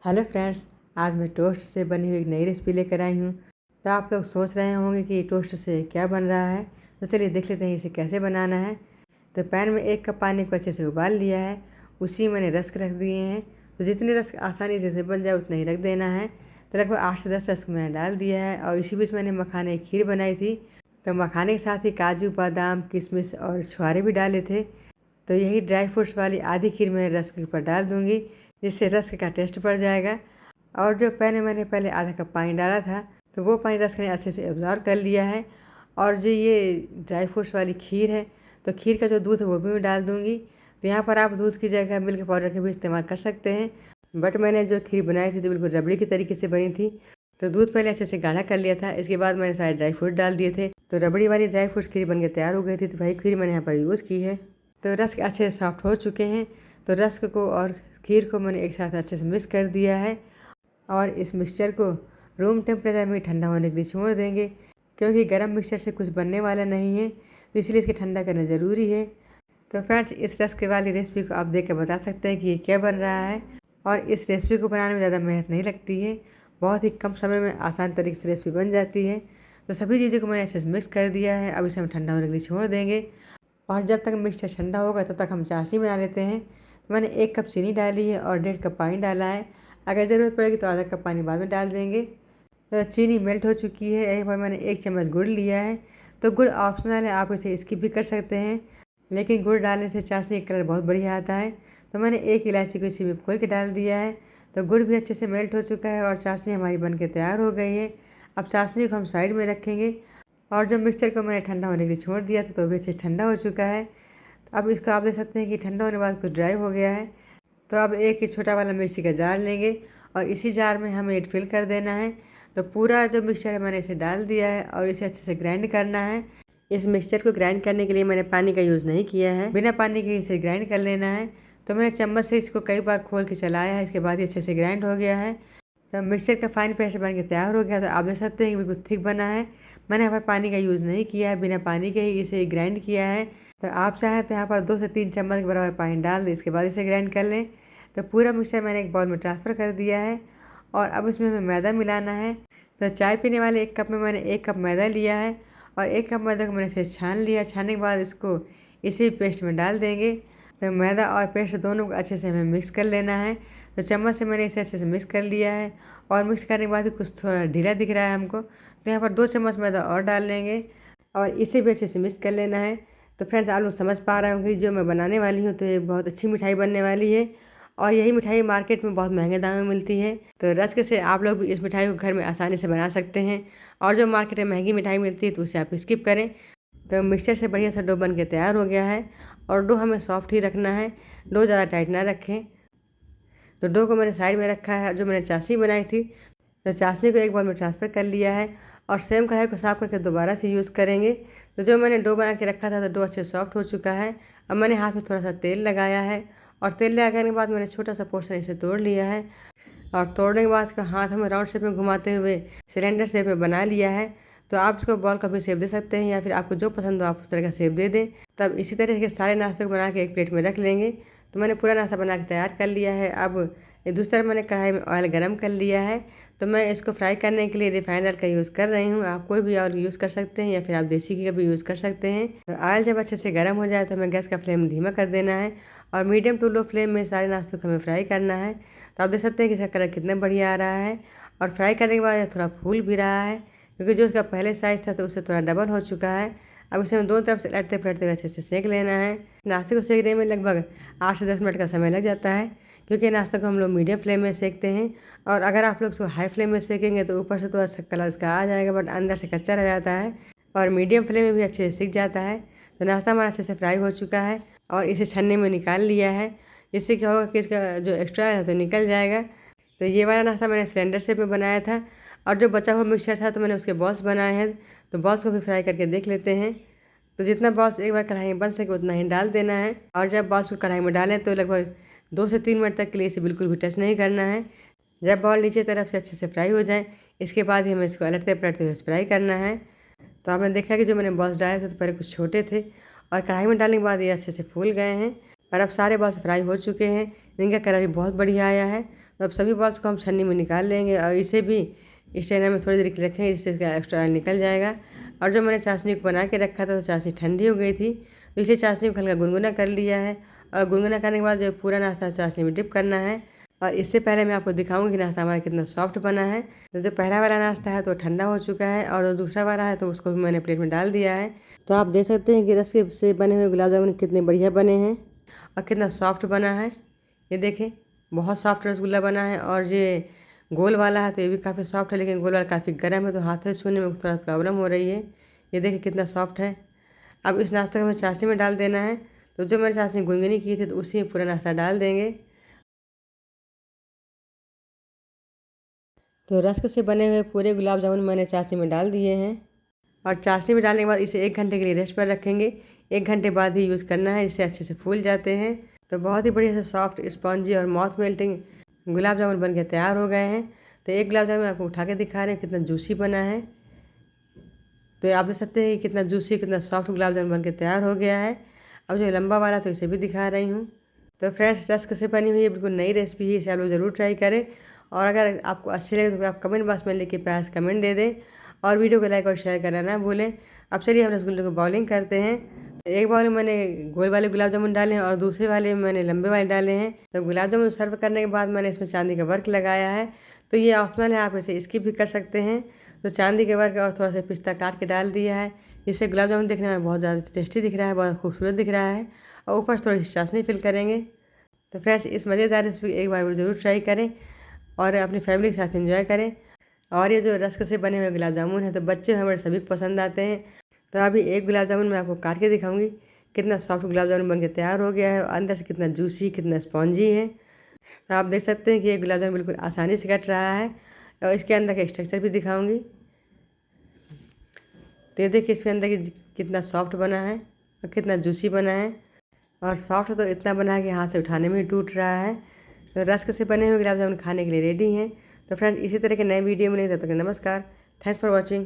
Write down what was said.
Hello friends, आज मैं toast से बनी हुई एक नई रेसिपी लेकर आई हूँ। तो आप लोग सोच रहे होंगे कि टोस्ट से क्या बन रहा है। तो चलिए देख लेते हैं इसे कैसे बनाना है। तो पैन में 1 कप पानी को अच्छे से उबाल लिया है। उसी मैंने रस्क रख दिए हैं। तो जितने रस्क आसानी से बन जाए उतना ही रख देना है। तो लगभग 8 से 10 रस्क मैंने डाल दिया है। और इसी बीच मैंने मखाने की खीर बनाई थी। तो मखाने के साथ ही काजू, बादाम, किशमिश और छुहारे भी डाले थे। तो यही ड्राई फ्रूट्स वाली आधी खीर मैं रस्क के ऊपर डाल दूँगी, जिससे रस्क का टेस्ट बढ़ जाएगा। और जो पैन में मैंने पहले आधा कप पानी डाला था, तो वो पानी रस्क ने अच्छे से एब्जॉर्ब कर लिया है। और जो ये ड्राई फ्रूट्स वाली खीर है, तो खीर का जो दूध है वो भी मैं डाल दूँगी। तो यहाँ पर आप दूध की जगह मिल्क पाउडर का भी इस्तेमाल कर सकते हैं, बट मैंने जो खीर बनाई थी तो बिल्कुल रबड़ी की तरीके से बनी थी। तो दूध पहले अच्छे से गाढ़ा कर लिया था। इसके बाद मैंने सारे ड्राई फ्रूट डाल दिए थे। तो रबड़ी वाली ड्राई फ्रूट्स खीर बनके तैयार हो गई थी। तो वही खीर मैंने यहाँ पर यूज़ की है। तो रस्क अच्छे से सॉफ्ट हो चुके हैं। तो रस्क को और खीर को मैंने एक साथ अच्छे से मिक्स कर दिया है। और इस मिक्सचर को रूम टेम्परेचर में ठंडा होने के लिए छोड़ देंगे, क्योंकि गर्म मिक्सचर से कुछ बनने वाला नहीं है। तो इसलिए इसके ठंडा करना ज़रूरी है। तो फ्रेंड्स, इस रस्क वाली रेसिपी को आप देख कर बता सकते हैं कि ये क्या बन रहा है। और इस रेसिपी को बनाने में ज़्यादा मेहनत नहीं लगती है, बहुत ही कम समय में आसान तरीके से रेसिपी बन जाती है। तो सभी चीज़ों को मैंने अच्छे से मिक्स कर दिया है। अब इसे हम ठंडा होने के लिए छोड़ देंगे। और जब तक मिक्सचर ठंडा होगा तब तक हम चाशनी बना लेते हैं। तो मैंने 1 कप चीनी डाली है और 1.5 कप पानी डाला है। अगर ज़रूरत पड़ेगी तो आधा कप पानी बाद में डाल देंगे। तो चीनी मेल्ट हो चुकी है। यहीं पर मैंने 1 चम्मच गुड़ लिया है। तो गुड़ ऑप्शनल है, आप इसे स्किप भी कर सकते हैं, लेकिन गुड़ डालने से चाशनी का कलर बहुत बढ़िया आता है। तो मैंने 1 इलायची को इसी में खोल के डाल दिया है। तो गुड़ भी अच्छे से मेल्ट हो चुका है और चाशनी हमारी बनके तैयार हो गई है। अब चाशनी को हम साइड में रखेंगे। और जो मिक्सचर को मैंने ठंडा होने के लिए छोड़ दिया था, तो भी अच्छे ठंडा हो चुका है। तो अब इसको आप देख सकते हैं कि ठंडा होने के बाद कुछ ड्राई हो गया है। तो अब एक छोटा वाला मिक्सी का जार लेंगे और इसी जार में हमें फिल कर देना है। तो पूरा जो मिक्सचर है मैंने इसे डाल दिया है और इसे अच्छे से ग्राइंड करना है। इस मिक्सचर को ग्राइंड करने के लिए मैंने पानी का यूज़ नहीं किया है, बिना पानी के इसे ग्राइंड कर लेना है। तो मैंने चम्मच से इसको कई बार खोल के चलाया है। इसके बाद ये अच्छे से ग्राइंड हो गया है। तो मिक्सचर का फाइन पेस्ट बन के तैयार हो गया। तो आप देख सकते हैं कि बिल्कुल थिक बना है। मैंने यहाँ पर पानी का यूज़ नहीं किया है, बिना पानी के ही इसे ग्राइंड किया है। तो आप चाहें तो यहाँ पर 2 से 3 चम्मच के बराबर पानी डाल दें, इसके बाद इसे ग्राइंड कर लें। तो पूरा मिक्सचर मैंने एक बाउल में ट्रांसफ़र कर दिया है। और अब इसमें हमें मैदा मिलाना है। तो चाय पीने वाले 1 कप में मैंने 1 कप मैदा लिया है और 1 कप मैदा को मैंने इसे छान लिया। छानने के बाद इसको इसी पेस्ट में डाल देंगे। तो मैदा और पेस्ट दोनों को अच्छे से हमें मिक्स कर लेना है। तो चम्मच से मैंने इसे अच्छे से मिक्स कर लिया है। और मिक्स करने के बाद भी कुछ थोड़ा ढीला दिख रहा है हमको, तो यहाँ पर 2 चम्मच मैदा और डाल लेंगे और इसे भी अच्छे से मिक्स कर लेना है। तो फ्रेंड्स, आप लोग समझ पा रहे होंगे जो मैं बनाने वाली हूँ, तो ये बहुत अच्छी मिठाई बनने वाली है। और यही मिठाई मार्केट में बहुत महंगे दाम में मिलती है। तो रस्क से आप लोग भी इस मिठाई को घर में आसानी से बना सकते हैं। और जो मार्केट में महंगी मिठाई मिलती है तो उसे आप स्किप करें। तो मिक्सचर से बढ़िया सा डो बन के तैयार हो गया है। और डो हमें सॉफ्ट ही रखना है, डो ज़्यादा टाइट ना रखें। तो डो को मैंने साइड में रखा है। जो मैंने चाशनी बनाई थी, तो चाशनी को एक बाउल में ट्रांसफ़र कर लिया है। और सेम कढ़ाई को साफ़ करके दोबारा से यूज़ करेंगे। तो जो मैंने डो बना के रखा था, तो डो अच्छे सॉफ्ट हो चुका है। अब मैंने हाथ में थोड़ा सा तेल लगाया है और तेल लगाने के बाद मैंने छोटा सा पोर्शन इसे तोड़ लिया है। और तोड़ने के बाद इसका हाथ हमें राउंड शेप में घुमाते हुए सिलेंडर शेप में बना लिया है। तो आप इसको बॉल का भी शेप दे सकते हैं या फिर आपको जो पसंद हो आप उस तरह का शेप दे दें। तब इसी तरह के सारे नाश्ते को बना के एक प्लेट में रख लेंगे। तो मैंने पूरा नाश्ता बना के तैयार कर लिया है। अब दूसरी तरफ मैंने कढ़ाई में ऑयल गरम कर लिया है। तो मैं इसको फ्राई करने के लिए रिफाइंड ऑयल का यूज़ कर रही हूँ। आप कोई भी ऑयल यूज़ कर सकते हैं या फिर आप देसी घी का भी यूज़ कर सकते हैं। तो ऑयल जब अच्छे से गर्म हो जाए तो हमें गैस का फ्लेम धीमा कर देना है और मीडियम टू लो फ्लेम में सारे नाश्तों को हमें फ्राई करना है। तो आप देख सकते हैं कि इसका कलर कितना बढ़िया आ रहा है। और फ्राई करने के बाद थोड़ा फूल भी रहा है, क्योंकि जो उसका पहले साइज़ था तो उससे थोड़ा डबल हो चुका है। अब इसे हम दोनों तरफ से लटते पलटते हुए अच्छे से सेक लेना है। नाश्ते को सेकने में लगभग 8 से 10 मिनट का समय लग जाता है, क्योंकि नाश्ता को हम लोग मीडियम फ्लेम में सेकते हैं। और अगर आप लोग उसको हाई फ्लेम में सेकेंगे तो ऊपर से तो अच्छा कलर उसका आ जाएगा, बट अंदर से कच्चा रह जाता है। और मीडियम फ्लेम में भी अच्छे से सीख जाता है। तो नाश्ता हमारा अच्छे से फ्राई हो चुका है और इसे छन्नी में निकाल लिया है। इससे क्या होगा कि इसका जो एक्स्ट्रा है तो निकल जाएगा। तो ये वाला नाश्ता मैंने सिलेंडर शेप में बनाया था। और जो बचा हुआ मिक्सचर था तो मैंने उसके बॉल्स बनाए हैं। तो बॉल्स को भी फ्राई करके देख लेते हैं। तो जितना बॉल्स एक बार कढ़ाई में बन सके उतना ही डाल देना है। और जब बॉल्स को कढ़ाई में डालें तो लगभग 2 से 3 मिनट तक के लिए इसे बिल्कुल भी टच नहीं करना है। जब बॉल नीचे तरफ से अच्छे से फ्राई हो जाए, इसके बाद ही हमें इसको पलटते पलटते हुए फ्राई करना है। तो आपने देखा कि जो मैंने बॉल्स डाले थे तो पहले कुछ छोटे थे और कढ़ाई में डालने के बाद ये अच्छे से फूल गए हैं। और अब सारे बॉल्स फ्राई हो चुके हैं, इनका कलर भी बहुत बढ़िया आया है। अब सभी बॉल्स को हम छन्नी में निकाल लेंगे और इसे भी स्ट्रेनर में थोड़ी देर के रखेंगे, जिससे इसका एक्स्ट्रा ऑयल निकल जाएगा। और जो मैंने चाशनी को बना के रखा था तो चाशनी ठंडी हो गई थी, तो इसलिए चाशनी को हल्का गुनगुना कर लिया है। और गुनगुना करने के बाद जो पूरा नाश्ता चाशनी में डिप करना है। और इससे पहले मैं आपको दिखाऊंगी कि नाश्ता हमारा कितना सॉफ्ट बना है। तो जो पहला वाला नाश्ता है तो ठंडा हो चुका है और जो दूसरा वाला है तो उसको भी मैंने प्लेट में डाल दिया है। तो आप देख सकते हैं कि रस से बने हुए गुलाब जामुन कितने बढ़िया बने हैं और कितना सॉफ्ट बना है। ये देखें, बहुत सॉफ्ट रसगुल्ला बना है। और ये गोल वाला है तो ये भी काफ़ी सॉफ्ट है, लेकिन गोल वाला काफ़ी गर्म है तो हाथ से छूने में थोड़ा प्रॉब्लम हो रही है। ये देखिए कितना सॉफ्ट है। अब इस नाश्ते को हमें चाशनी में डाल देना है। तो जो मैंने चाशनी गुनगुनी की थी तो उसी में पूरा नाश्ता डाल देंगे। तो रस्क से बने हुए पूरे गुलाब जामुन मैंने चाशनी में डाल दिए हैं और चाशनी में डालने के बाद इसे 1 घंटे के लिए रेस्ट पर रखेंगे। 1 घंटे बाद ही यूज़ करना है, इससे अच्छे से फूल जाते हैं। तो बहुत ही बढ़िया से सॉफ्ट, स्पॉन्जी और माउथ मेल्टिंग गुलाब जामुन बन के तैयार हो गए हैं। तो एक गुलाब जामुन आपको उठा के दिखा रहे हैं कितना जूसी बना है। तो आप देख सकते हैं कि कितना जूसी, कितना सॉफ्ट गुलाब जामुन बन के तैयार हो गया है। अब जो लंबा वाला तो इसे भी दिखा रही हूँ। तो फ्रेंड्स, रस्क से बनी हुई है बिल्कुल नई रेसिपी है, इसे आप लोग ज़रूर ट्राई करें। और अगर आपको अच्छी लगे तो आप कमेंट बॉक्स में लिख के प्यार से कमेंट दे दें और वीडियो को लाइक और शेयर करना ना भूलें। अब चलिए हम रसगुल्ले को बॉलिंग करते हैं। तो एक बाउल में मैंने गोल वाले गुलाब जामुन डाले हैं और दूसरे वाले में मैंने लंबे वाले डाले हैं। तो गुलाब जामुन सर्व करने के बाद मैंने इसमें चांदी का वर्क लगाया है। तो ये ऑप्शनल है, आप इसे स्किप भी कर सकते हैं। तो चांदी के वर्क और थोड़ा सा पिस्ता काट के डाल दिया है, जिससे गुलाब जामुन देखने में बहुत ज़्यादा टेस्टी दिख रहा है, बहुत खूबसूरत दिख रहा है। और ऊपर थोड़ी सी चाशनी फिल करेंगे। तो फ्रेंड्स, इस मज़ेदार रेसिपी एक बार ज़रूर ट्राई करें और अपनी फैमिली के साथ एंजॉय करें। और ये जो रस्क से बने हुए गुलाब जामुन है तो बच्चे हमारे सभी को पसंद आते हैं। तो अभी एक गुलाब जामुन मैं आपको काट के दिखाऊंगी कितना सॉफ्ट गुलाब जामुन बन के तैयार हो गया है और अंदर से कितना जूसी, कितना स्पॉन्जी है। तो आप देख सकते हैं कि ये गुलाब जामुन बिल्कुल आसानी से कट रहा है। और इसके अंदर का स्ट्रक्चर भी दिखाऊंगी। तो ये देखिए इसके अंदर कितना सॉफ्ट बना है और कितना जूसी बना है। और सॉफ्ट तो इतना बना है कि हाथ से उठाने में ही टूट रहा है। तो रस्क से बने हुए गुलाब जामुन खाने के लिए रेडी हैं। तो फ्रेंड्स, इसी तरह के नए वीडियो में नहीं, तब तक नमस्कार। Thanks for watching.